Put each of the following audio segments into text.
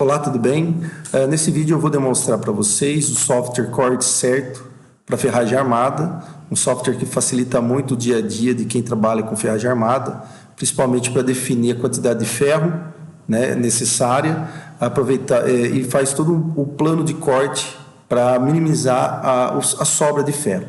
Olá, tudo bem? Nesse vídeo eu vou demonstrar para vocês o software Corte Certo para ferragem armada, um software que facilita muito o dia a dia de quem trabalha com ferragem armada, principalmente para definir a quantidade de ferro, né, necessária, aproveitar e faz todo o plano de corte para minimizar a sobra de ferro.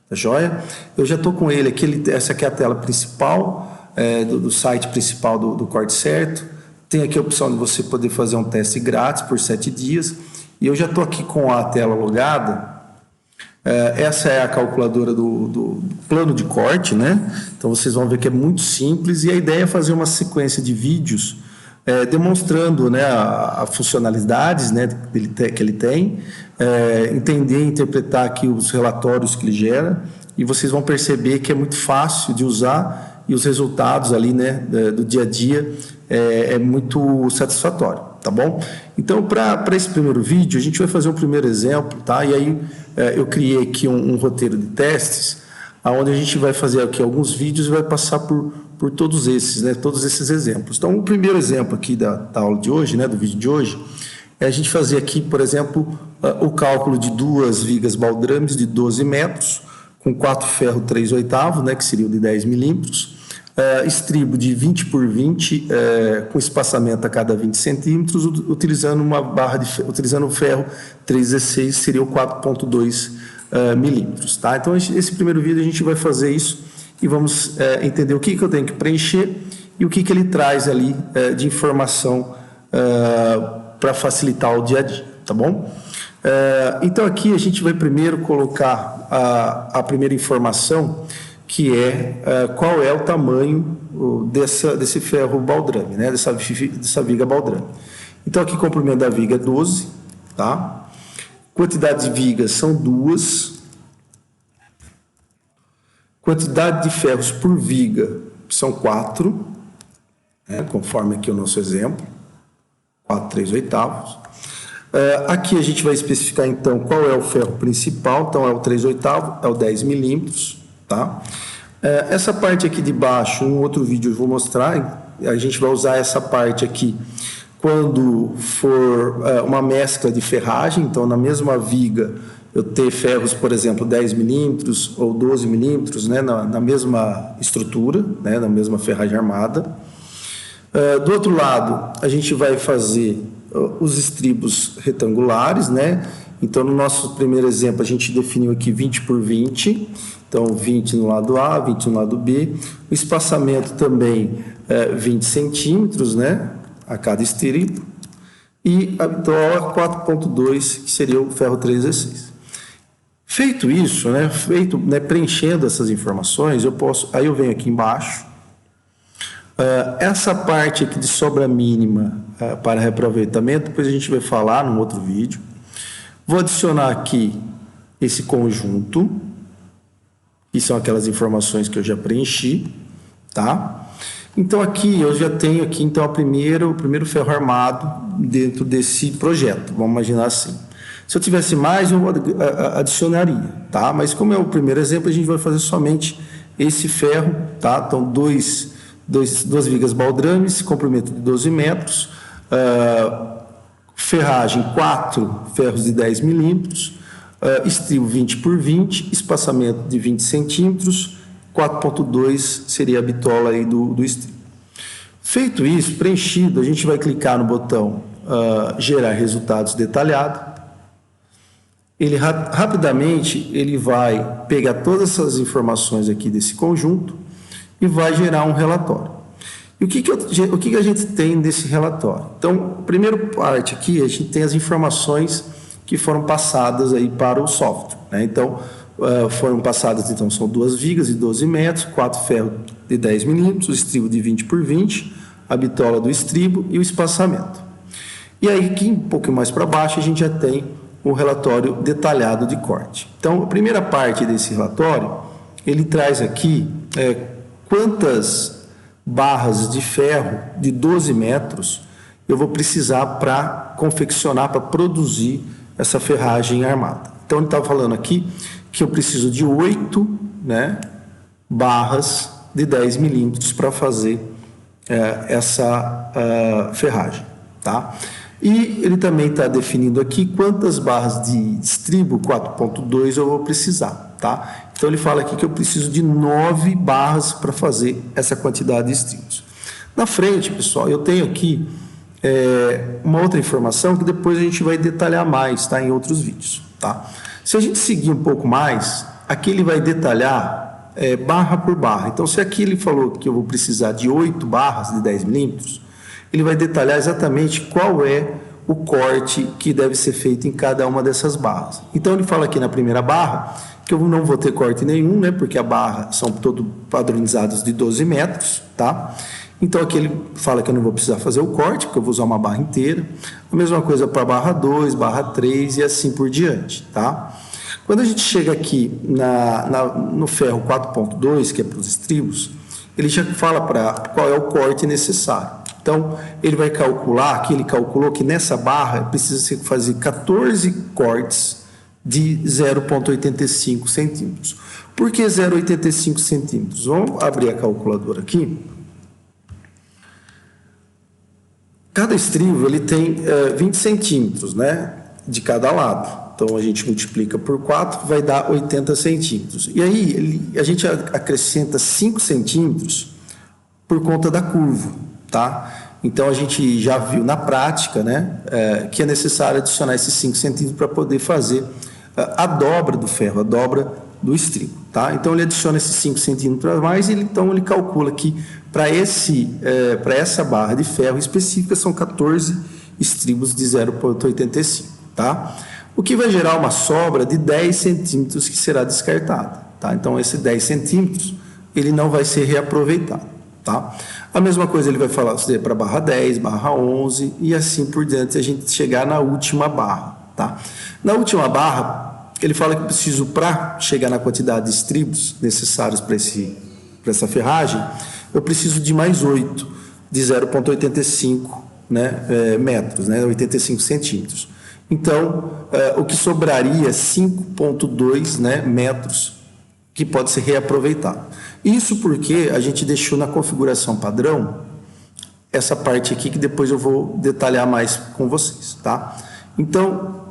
Tá joia? Eu já estou com ele aqui, essa aqui é a tela principal do site principal do Corte Certo. Tem aqui a opção de você poder fazer um teste grátis por 7 dias. E eu já estou aqui com a tela logada. Essa é a calculadora do plano de corte, né? Então vocês vão ver que é muito simples. E a ideia é fazer uma sequência de vídeos demonstrando, né, as funcionalidades, né, que ele tem, entender e interpretar aqui os relatórios que ele gera. E vocês vão perceber que é muito fácil de usar e os resultados ali, né, do dia a dia é muito satisfatório, tá bom? Então, para esse primeiro vídeo, a gente vai fazer um primeiro exemplo, tá? E aí eu criei aqui um roteiro de testes, onde a gente vai fazer aqui alguns vídeos e vai passar por todos esses, né? Todos esses exemplos. Então, o primeiro exemplo aqui da aula de hoje, né? Do vídeo de hoje, é a gente fazer aqui, por exemplo, o cálculo de 2 vigas baldrames de 12 metros, com 4 ferro 3/8, né? Que seria o de 10 milímetros. Estribo de 20 por 20 com espaçamento a cada 20 centímetros, utilizando utilizando o ferro 316, seria o 4,2 milímetros, tá? Então esse primeiro vídeo a gente vai fazer isso e vamos entender o que eu tenho que preencher e o que ele traz ali de informação para facilitar o dia a dia, tá bom? Então aqui a gente vai primeiro colocar a primeira informação, que é qual é o tamanho desse ferro baldrame, né? dessa viga baldrame. Então, aqui, comprimento da viga é 12, tá? Quantidade de vigas são 2. Quantidade de ferros por viga são 4, né? Conforme aqui o nosso exemplo, 4 3/8. Aqui a gente vai especificar, então, qual é o ferro principal. Então, é o 3/8, é o 10 milímetros. Tá? Essa parte aqui de baixo, em outro vídeo eu vou mostrar, a gente vai usar essa parte aqui quando for uma mescla de ferragem. Então, na mesma viga, eu ter ferros, por exemplo, 10 milímetros ou 12 milímetros, né, na mesma estrutura, né, na mesma ferragem armada. Do outro lado, a gente vai fazer os estribos retangulares, né? Então, no nosso primeiro exemplo, a gente definiu aqui 20 por 20. Então, 20 no lado A, 20 no lado B. O espaçamento também 20 centímetros, né? A cada estribo. E a bitola 4,2, que seria o ferro 316. Feito isso, né? Preenchendo essas informações, aí eu venho aqui embaixo. Essa parte aqui de sobra mínima para reaproveitamento, depois a gente vai falar num outro vídeo. Vou adicionar aqui esse conjunto, que são aquelas informações que eu já preenchi, tá? Então aqui eu já tenho aqui então o primeiro ferro armado dentro desse projeto, vamos imaginar assim. Se eu tivesse mais, eu adicionaria, tá? Mas como é o primeiro exemplo, a gente vai fazer somente esse ferro, tá? Então duas vigas baldrames, comprimento de 12 metros, ferragem 4 ferros de 10 milímetros, estribo 20 por 20, espaçamento de 20 centímetros, 4,2 seria a bitola aí do estribo. Feito isso, preenchido, a gente vai clicar no botão gerar resultados detalhado. Ele rapidamente ele vai pegar todas essas informações aqui desse conjunto e vai gerar um relatório. E o que a gente tem desse relatório? Então, a primeira parte aqui, a gente tem as informações que foram passadas aí para o software, né? Então, foram passadas, então, são 2 vigas de 12 metros, 4 ferros de 10 milímetros, o estribo de 20 por 20, a bitola do estribo e o espaçamento. E aí, aqui, um pouco mais para baixo, a gente já tem o relatório detalhado de corte. Então, a primeira parte desse relatório, ele traz aqui quantas barras de ferro de 12 metros eu vou precisar para confeccionar, para produzir essa ferragem armada. Então, ele está falando aqui que eu preciso de 8, né, barras de 10 milímetros para fazer essa ferragem, tá? E ele também está definindo aqui quantas barras de estribo 4.2 eu vou precisar, tá? Então ele fala aqui que eu preciso de 9 barras para fazer essa quantidade de estribos. Na frente, pessoal, eu tenho aqui uma outra informação que depois a gente vai detalhar mais, tá? Em outros vídeos, tá? Se a gente seguir um pouco mais, aqui ele vai detalhar barra por barra. Então, se aqui ele falou que eu vou precisar de 8 barras de 10 milímetros, ele vai detalhar exatamente qual é o corte que deve ser feito em cada uma dessas barras. Então, ele fala aqui na primeira barra que eu não vou ter corte nenhum, né? Porque a barra são todos padronizados de 12 metros, tá? Então, aqui ele fala que eu não vou precisar fazer o corte, porque eu vou usar uma barra inteira. A mesma coisa para barra 2, barra 3 e assim por diante, tá? Quando a gente chega aqui no ferro 4.2, que é para os estribos, ele já fala para qual é o corte necessário. Então, ele vai calcular, aqui ele calculou que nessa barra precisa se fazer 14 cortes de 0,85 centímetros. Por que 0,85 centímetros? Vamos abrir a calculadora aqui. Cada estribo ele tem 20 centímetros, né, de cada lado. Então, a gente multiplica por 4, vai dar 80 centímetros. E aí, a gente acrescenta 5 centímetros por conta da curva, tá? Então, a gente já viu na prática, né, que é necessário adicionar esses 5 centímetros para poder fazer a dobra do ferro, a dobra do estribo, tá? Então, ele adiciona esses 5 centímetros a mais e então ele calcula que para essa barra de ferro específica são 14 estribos de 0,85, tá? O que vai gerar uma sobra de 10 centímetros que será descartada, tá? Então, esse 10 centímetros, ele não vai ser reaproveitado, tá? A mesma coisa ele vai falar para barra 10, barra 11 e assim por diante, a gente chegar na última barra, tá? Na última barra, ele fala que eu preciso, para chegar na quantidade de estribos necessários para essa ferragem, eu preciso de mais 8, de 0,85 metros, 85 centímetros. Então, o que sobraria 5,2 metros que pode ser reaproveitado. Isso porque a gente deixou na configuração padrão essa parte aqui que depois eu vou detalhar mais com vocês, tá? Então,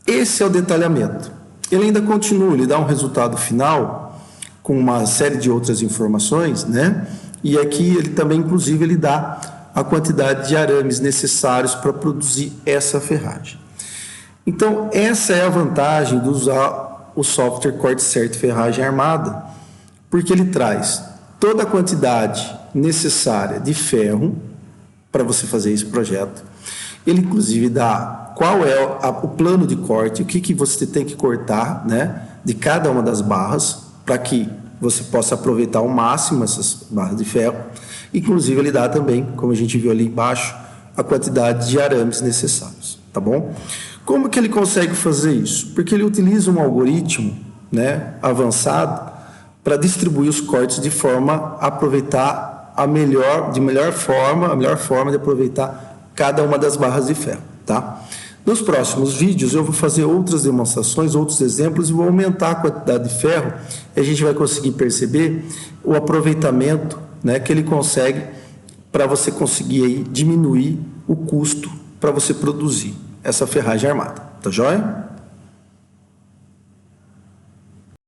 esse é o detalhamento. Ele ainda continua, ele dá um resultado final com uma série de outras informações, né? E aqui ele também, inclusive, ele dá a quantidade de arames necessários para produzir essa ferragem. Então, essa é a vantagem de usar o software Corte Certo Ferragem Armada, porque ele traz toda a quantidade necessária de ferro para você fazer esse projeto. Ele, inclusive, dá qual é o plano de corte, o que você tem que cortar, né, de cada uma das barras, para que você possa aproveitar ao máximo essas barras de ferro. Inclusive, ele dá também, como a gente viu ali embaixo, a quantidade de arames necessários, tá bom? Como que ele consegue fazer isso? Porque ele utiliza um algoritmo, né, avançado para distribuir os cortes de forma a aproveitar a melhor forma de aproveitar cada uma das barras de ferro, tá? Nos próximos vídeos eu vou fazer outras demonstrações, outros exemplos e vou aumentar a quantidade de ferro e a gente vai conseguir perceber o aproveitamento, né, que ele consegue para você conseguir aí diminuir o custo para você produzir essa ferragem armada, tá joia?